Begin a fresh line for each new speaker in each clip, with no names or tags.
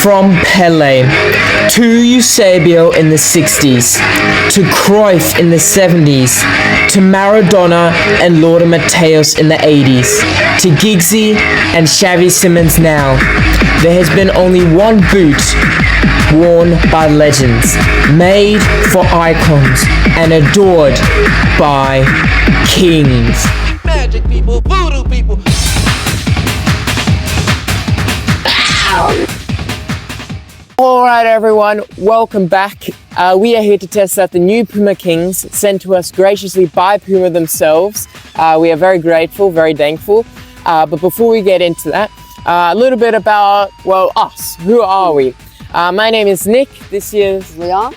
From Pele to Eusebio in the 60s, to Cruyff in the 70s, to Maradona and Lothar Matthäus in the 80s, to Giggsy and Xavi Simons now, there has been only one boot worn by legends, made for icons, and adored by kings.
Magic people, voodoo people.
Alright everyone, welcome back. We are here to test out the new Puma Kings sent to us graciously by Puma themselves. We are very grateful, very thankful. But before we get into that, a little bit about, well, us. Who are we? My name is Nick, this is
Leon.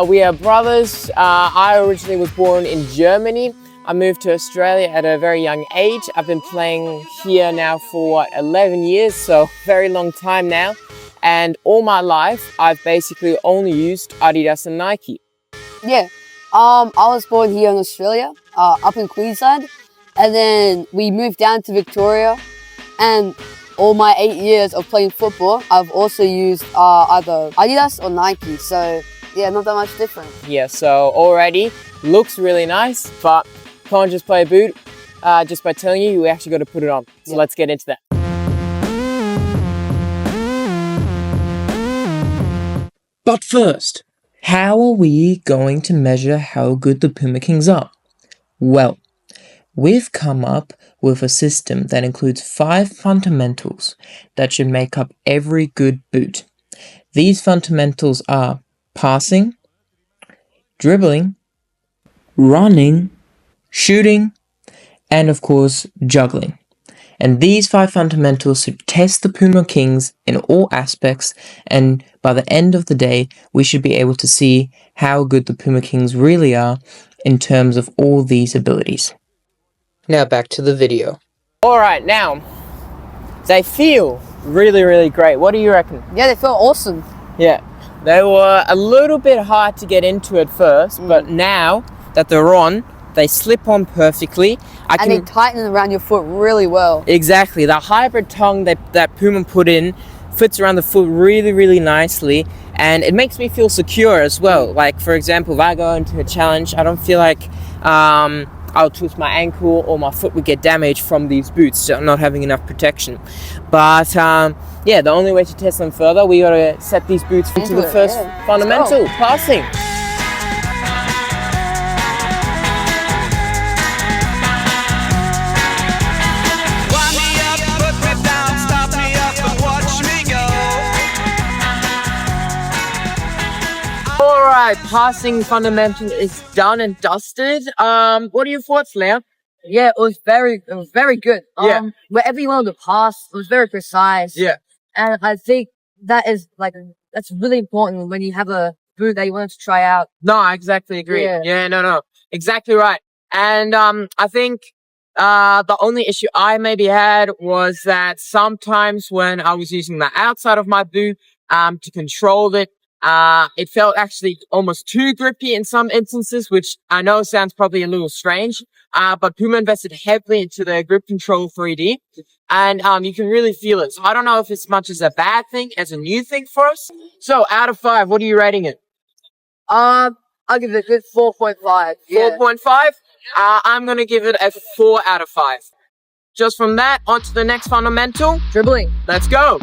We are brothers. I originally was born in Germany. I moved to Australia at a very young age. I've been playing here now for 11 years, so very long time now. And all my life, I've basically only used Adidas and Nike.
Yeah, I was born here in Australia, up in Queensland, and then we moved down to Victoria. And all my 8 years of playing football, I've also used either Adidas or Nike. So yeah, not that much different.
Yeah, so already looks really nice, but can't just play a boot just by telling you. You actually got to put it on. So let's get into that. But first, how are we going to measure how good the Puma Kings are? Well, we've come up with a system that includes 5 fundamentals that should make up every good boot. These fundamentals are passing, dribbling, running, shooting, and of course, juggling. And these 5 fundamentals should test the Puma Kings in all aspects, and by the end of the day, we should be able to see how good the Puma Kings really are in terms of all these abilities. Now back to the video. Alright, now, they feel really great. What do you reckon?
Yeah, they feel awesome.
Yeah, they were a little bit hard to get into at first, but now that they're on, they slip on perfectly.
And they tighten around your foot really well.
Exactly. The hybrid tongue that Puma put in fits around the foot really nicely, and it makes me feel secure as well. Like, for example, if I go into a challenge, I don't feel like I'll twist my ankle or my foot would get damaged from these boots, so not having enough protection. But yeah, the only way to test them further, we gotta set these boots into the first fundamental, passing. Alright, passing fundamental is done and dusted. What are your thoughts, Leo?
Yeah, it was very good. Wherever you wanted to pass, it was very precise.
Yeah.
And I think that's really important when you have a boot that you want to try out.
No, I exactly agree. Yeah, no. Exactly right. And I think the only issue I maybe had was that sometimes when I was using the outside of my boot to control it, it felt actually almost too grippy in some instances, which I know sounds probably a little strange, but Puma invested heavily into their grip control 3D, and you can really feel it. So I don't know if it's much as a bad thing as a new thing for us. So out of 5, what are you rating it?
I'll give it a good 4.5.
4.5? I'm going to give it a 4 out of 5. Just from that, on to the next fundamental.
Dribbling.
Let's go.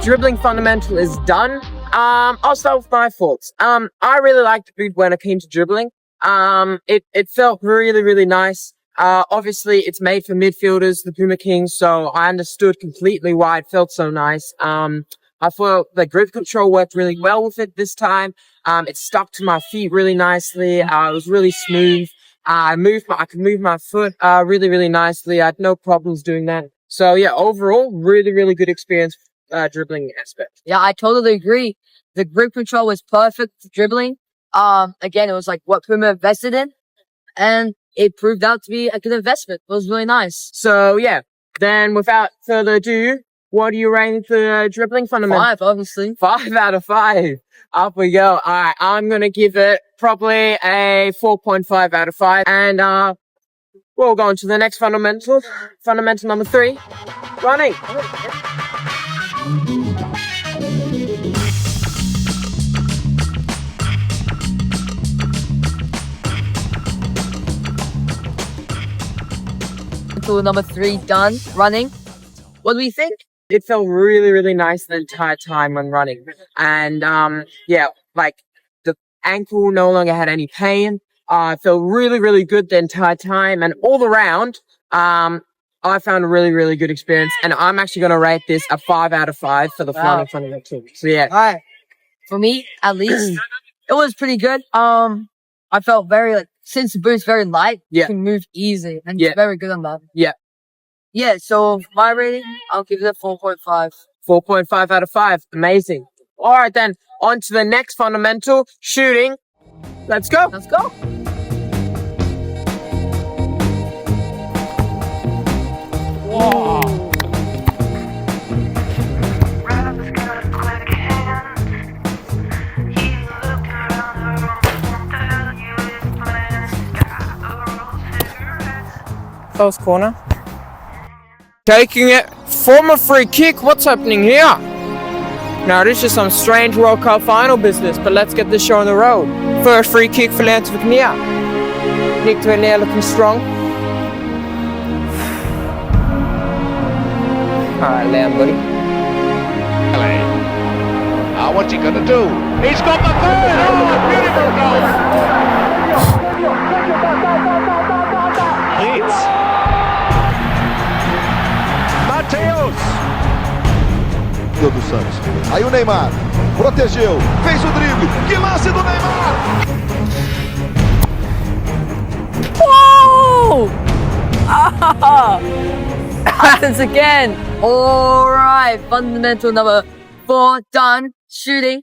Dribbling fundamental is done. I'll start with my thoughts. I really liked the boot when it came to dribbling. It felt really nice. Obviously it's made for midfielders, the Puma Kings, so I understood completely why it felt so nice. I thought the grip control worked really well with it this time. It stuck to my feet really nicely. It was really smooth. I could move my foot really nicely. I had no problems doing that. So yeah, overall, really good experience. Dribbling aspect.
Yeah, I totally agree. The grip control was perfect for dribbling. Again, it was like what Puma invested in, and it proved out to be a good investment. It was really nice.
So yeah, then without further ado, What are you rating the dribbling fundamental?
5, obviously.
5 out of 5. Up we go. All right, I'm gonna give it probably a 4.5 out of 5. And we'll go on to the next fundamental. Fundamental number 3, running.
Number 3 done. Running. What do we think?
It felt really, really nice the entire time when running. And yeah, like the ankle no longer had any pain. It felt really, really good the entire time. And all around, I found a really, really good experience. And I'm actually going to rate this a 5 out of 5 for the running fundamental. So yeah.
All right. For me, at least, it was pretty good. I felt very since the boot's very light, you can move easy, and it's very good on that.
Yeah.
Yeah, so my rating, I'll give it a 4.5.
4.5 out of 5. Amazing. All right, then. On to the next fundamental, shooting. Let's go.
Let's go.
Whoa. Close corner. Taking it from a free kick. What's happening here? Now, this is some strange World Cup final business, but let's get this show on the road. First free kick for Lance Vignier. Nick Vignier looking strong. Alright, Liam, buddy.
What's he gonna do? He's got the third! Oh, beautiful goal! Hits. Mateus!
Do Santos. Aí o Neymar protegeu, fez o drible. Que lance do Neymar!
Whoa! Happens again. All right, fundamental number 4 done. Shooting.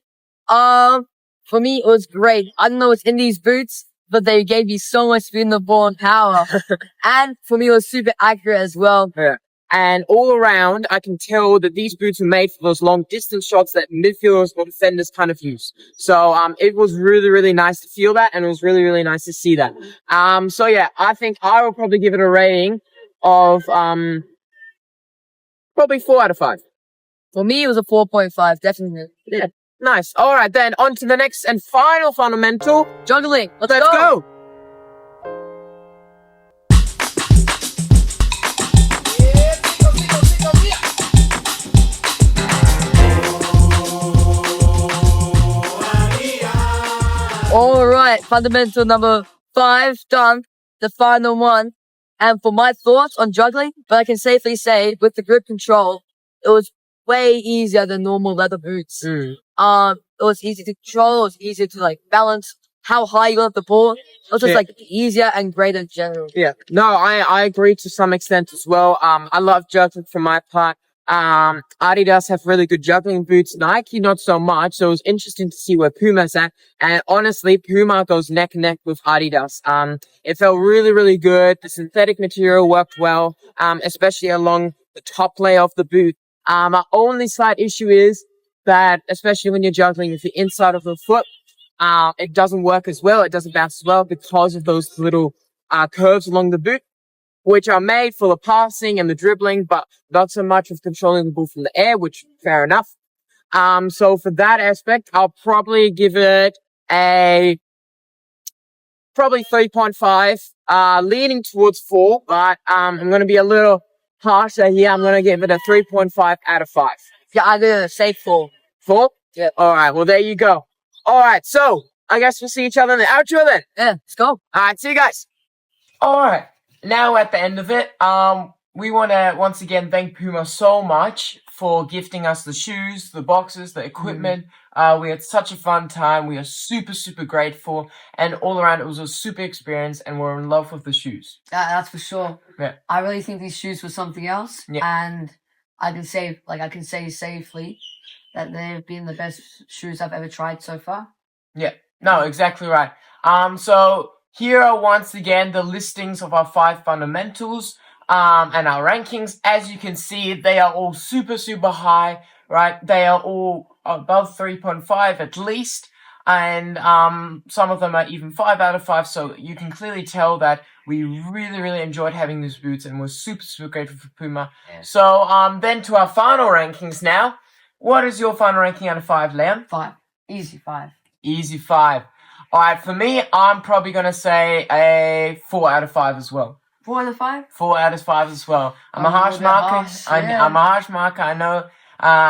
For me, it was great. I don't know what's in these boots, but they gave me so much speed in the ball and power. And for me, it was super accurate as well.
Yeah. And all around, I can tell that these boots were made for those long distance shots that midfielders or defenders kind of use. So, it was really, really nice to feel that, and it was really, really nice to see that. So yeah, I think I will probably give it a rating of, probably 4 out of 5.
For me, it was a 4.5, definitely.
Yeah. Nice. All right, then on to the next and final fundamental.
Juggling. Let's
go.
All right, fundamental number 5 done, the final one. And for my thoughts on juggling, but I can safely say with the grip control, it was way easier than normal leather boots. It was easy to control, it was easier to balance how high you got the ball. It was just easier and greater in general.
Yeah. No, I agree to some extent as well. I love juggling for my part. Adidas have really good juggling boots. Nike, not so much. So it was interesting to see where Puma's at. And honestly, Puma goes neck and neck with Adidas. It felt really, really good. The synthetic material worked well, especially along the top layer of the boot. My only slight issue is that, especially when you're juggling with the inside of the foot, it doesn't work as well. It doesn't bounce as well because of those little, curves along the boot, which are made for the passing and the dribbling, but not so much of controlling the ball from the air, which fair enough. So for that aspect, I'll probably give it a probably 3.5, leaning towards 4, but I'm going to be a little harsher here. I'm going to give it a 3.5 out of 5.
Yeah, I'm going to say 4.
4?
Yeah.
All right. Well, there you go. All right. So I guess we'll see each other in the outro then.
Yeah, let's go.
All right. See you guys. All right. Now at the end of it, we want to once again thank Puma so much for gifting us the shoes, the boxes, the equipment. We had such a fun time. We are super, super grateful. And all around, it was a super experience, and we're in love with the shoes.
That's for sure.
Yeah.
I really think these shoes were something else.
Yeah.
And I can say safely that they've been the best shoes I've ever tried so far.
Yeah. No, exactly right. So here are once again the listings of our 5 fundamentals. and our rankings. As you can see, they are all super, super high, right? They are all above 3.5 at least. And some of them are even 5 out of 5, so you can clearly tell that we really, really enjoyed having these boots and we're super, super grateful for Puma. Yeah. So then to our final rankings now. What is your final ranking out of 5, Leon?
5. Easy 5.
Easy 5. Alright, for me, I'm probably going to say a 4 out of 5 as well.
4 out of 5?
4 out of 5 as well. I'm a harsh marker. I'm a harsh marker, I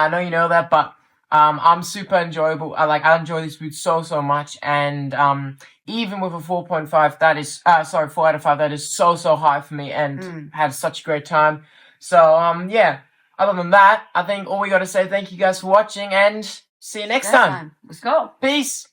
know you know that, but I'm super enjoyable. I enjoy these boots so much, and even with a 4.5, that is 4 out of 5, that is so high for me, and had such a great time. So yeah. Other than that, I think all we got to say, thank you guys for watching, and see you next time.
Let's go.
Peace.